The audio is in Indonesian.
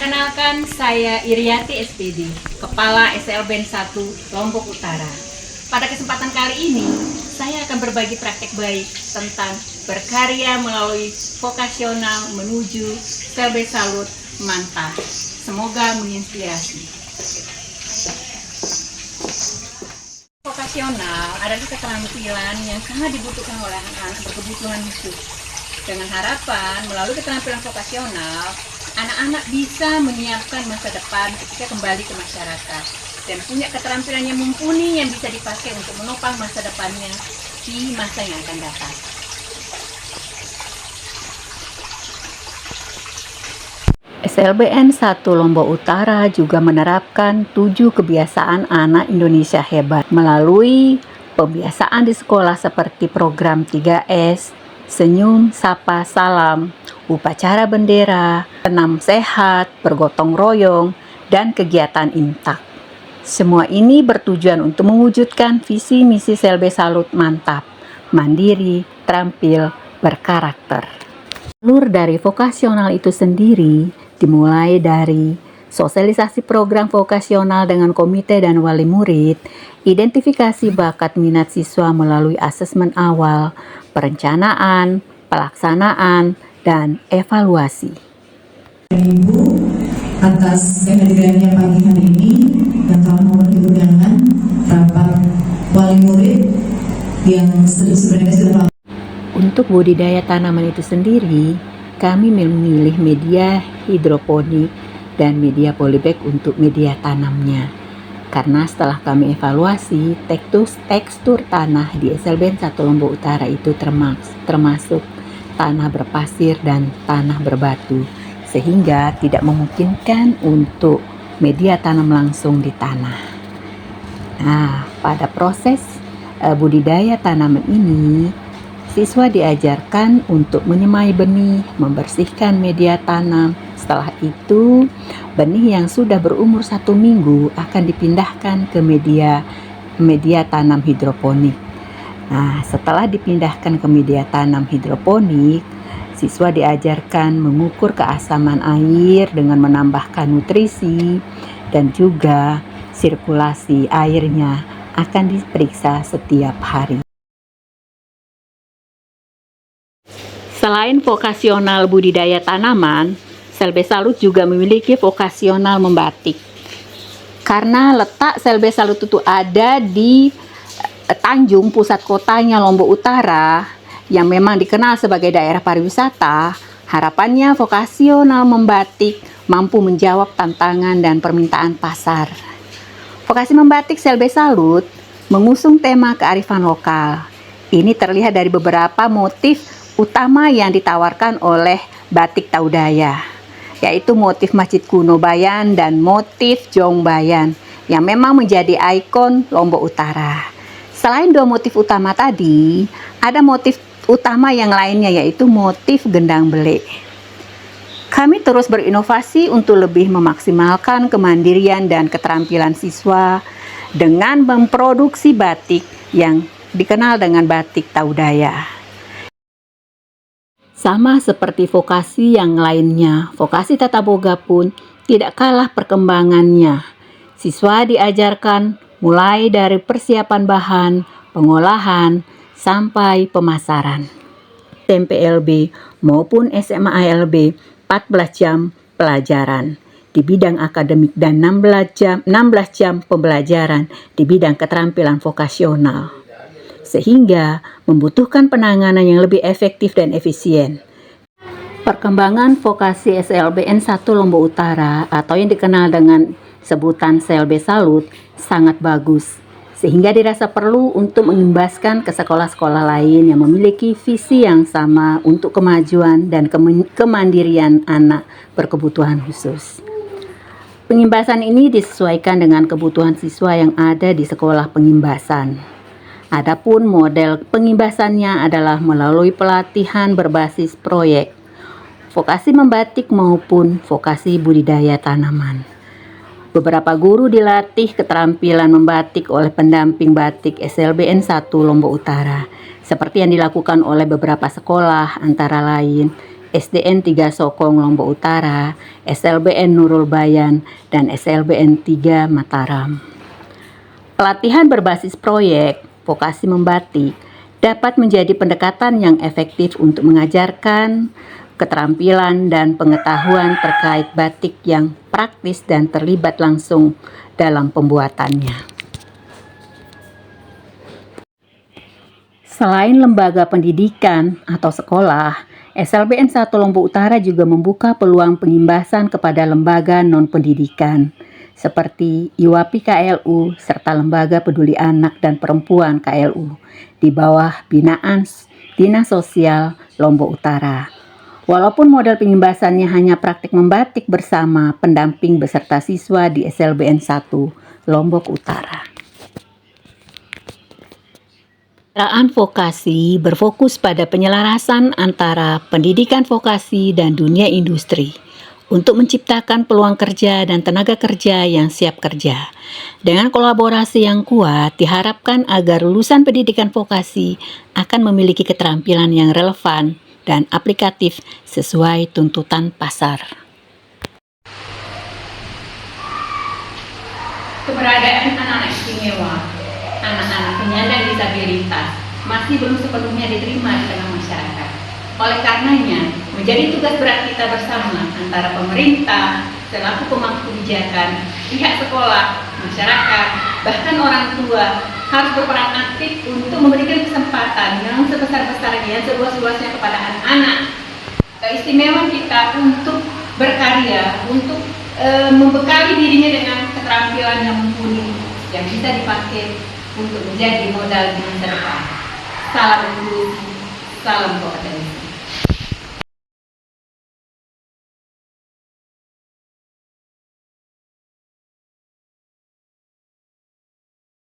Perkenalkan, saya Iriati SPD, Kepala SLBN 1 Lombok Utara. Pada kesempatan kali ini, saya akan berbagi praktek baik tentang berkarya melalui vokasional menuju SLB Salut Mantap. Semoga menginspirasi. Vokasional adalah keterampilan yang sangat dibutuhkan oleh anak-anak berkebutuhan khusus. Dengan harapan, melalui keterampilan vokasional, anak-anak bisa menyiapkan masa depan ketika kembali ke masyarakat dan punya keterampilan yang mumpuni yang bisa dipakai untuk menopang masa depannya di masa yang akan datang. SLBN 1 Lombok Utara juga menerapkan 7 kebiasaan anak Indonesia hebat melalui pembiasaan di sekolah seperti program 3S, senyum, sapa, salam, upacara bendera, senam sehat, bergotong royong, dan kegiatan imtak. Semua ini bertujuan untuk mewujudkan visi misi SLB Salut Mantap, mandiri, terampil, berkarakter. Alur dari vokasional itu sendiri dimulai dari sosialisasi program vokasional dengan komite dan wali murid, identifikasi bakat minat siswa melalui asesmen awal, perencanaan, pelaksanaan, dan evaluasi. Ibu atas kehadirannya pagi hari ini dan telah memenuhi undangan rapat wali murid yang sebenarnya sudah. Untuk budidaya tanaman itu sendiri, kami memilih media hidroponik dan media polybag untuk media tanamnya. Karena setelah kami evaluasi, tekstur tanah di SLBN 1 Lombok Utara itu termasuk tanah berpasir dan tanah berbatu, sehingga tidak memungkinkan untuk media tanam langsung di tanah. Nah, pada proses budidaya tanaman ini, siswa diajarkan untuk menyemai benih, membersihkan media tanam. Setelah itu, benih yang sudah berumur 1 minggu akan dipindahkan ke media tanam hidroponik. Nah, setelah dipindahkan ke media tanam hidroponik, siswa diajarkan mengukur keasaman air dengan menambahkan nutrisi dan juga sirkulasi airnya akan diperiksa setiap hari. Selain vokasional budidaya tanaman, SLB Salut juga memiliki vokasional membatik. Karena letak SLB Salut itu ada di Tanjung, pusat kotanya Lombok Utara, yang memang dikenal sebagai daerah pariwisata, harapannya vokasional membatik mampu menjawab tantangan dan permintaan pasar. Vokasi membatik SLB Salut mengusung tema kearifan lokal. Ini terlihat dari beberapa motif utama yang ditawarkan oleh batik Taudaya, yaitu motif Masjid Kuno Bayan dan motif Jong Bayan yang memang menjadi ikon Lombok Utara. Selain 2 motif utama tadi, ada motif utama yang lainnya, yaitu motif gendang belek. Kami terus berinovasi untuk lebih memaksimalkan kemandirian dan keterampilan siswa dengan memproduksi batik yang dikenal dengan batik Taudaya. Sama seperti vokasi yang lainnya, vokasi tata boga pun tidak kalah perkembangannya. Siswa diajarkan mulai dari persiapan bahan, pengolahan, sampai pemasaran. MPLB maupun SMA ALB 14 jam pelajaran di bidang akademik dan 16 jam pembelajaran di bidang keterampilan vokasional, sehingga membutuhkan penanganan yang lebih efektif dan efisien. Perkembangan vokasi SLBN 1 Lombok Utara atau yang dikenal dengan sebutan SLB Salut sangat bagus, sehingga dirasa perlu untuk mengimbaskan ke sekolah-sekolah lain yang memiliki visi yang sama untuk kemajuan dan kemandirian anak berkebutuhan khusus. Pengimbasan ini disesuaikan dengan kebutuhan siswa yang ada di sekolah pengimbasan. Adapun model pengimbasannya adalah melalui pelatihan berbasis proyek, vokasi membatik maupun vokasi budidaya tanaman. Beberapa guru dilatih keterampilan membatik oleh pendamping batik SLBN 1 Lombok Utara, seperti yang dilakukan oleh beberapa sekolah antara lain SDN 3 Sokong Lombok Utara, SLBN Nurul Bayan, dan SLBN 3 Mataram. Pelatihan berbasis proyek vokasi membatik dapat menjadi pendekatan yang efektif untuk mengajarkan keterampilan dan pengetahuan terkait batik yang praktis dan terlibat langsung dalam pembuatannya. Selain lembaga pendidikan atau sekolah, SLBN 1 Lombok Utara juga membuka peluang pengimbasan kepada lembaga non-pendidikan seperti IWAPI KLU serta Lembaga Peduli Anak dan Perempuan KLU di bawah binaan Dinas Sosial Lombok Utara. Walaupun model pengimbasannya hanya praktik membatik bersama pendamping beserta siswa di SLBN 1 Lombok Utara. Penyelenggaraan vokasi berfokus pada penyelarasan antara pendidikan vokasi dan dunia industri untuk menciptakan peluang kerja dan tenaga kerja yang siap kerja. Dengan kolaborasi yang kuat, diharapkan agar lulusan pendidikan vokasi akan memiliki keterampilan yang relevan dan aplikatif sesuai tuntutan pasar. Keberadaan anak-anak istimewa, anak-anak penyandang disabilitas masih belum sepenuhnya diterima di tengah masyarakat. Oleh karenanya, menjadi tugas berat kita bersama antara pemerintah, selaku pemangku kebijakan, pihak sekolah, masyarakat, bahkan orang tua harus berperan aktif untuk memberikan kesempatan yang sebesar-besarnya, seluas-luasnya kepada anak-anak. Keistimewaan kita untuk berkarya, untuk membekali dirinya dengan keterampilan yang mumpuni yang bisa dipakai untuk menjadi modal di masa depan. Salam inklusi, salam kompetensi.